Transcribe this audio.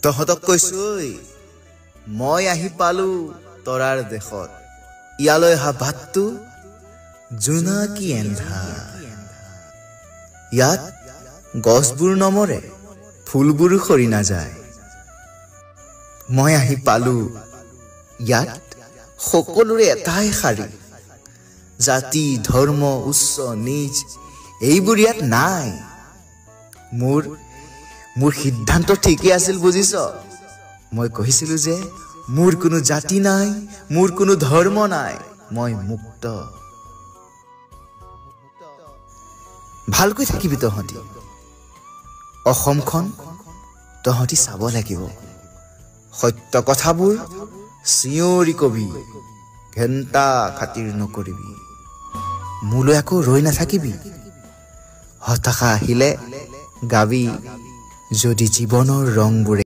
তহঁতক কৈছই মই আহি পালো তৰাৰ দেশত ইয়ালৈ হা বাটটো জোনাকী এন্ধাৰ ইয়াত গছবোৰ নমৰে ফুলবোৰ সৰি নাযায় মই আহি পালো ইয়াত সকলোৰে এটাই শাৰী জাতি ধৰ্ম উচ্চ নিজ এইবোৰ ইয়াত নাই মোৰ সিদ্ধান্ত ঠিকই আছিল বুজিছ মই কৈছিলো যে মোৰ কোনো জাতি নাই মোৰ কোনো ধৰ্ম নাই মই মুক্ত ভালকৈ থাকিবি তহঁতি অসমখন তহঁতি চাব লাগিব সত্য কথাবোৰ চিঞৰি কবি ঘণ্টা খাতিৰ নকৰিবি মোলৈ আকৌ ৰৈ নাথাকিবি হতাশা আহিলে গাবি যদি জীৱনৰ ৰংবোৰে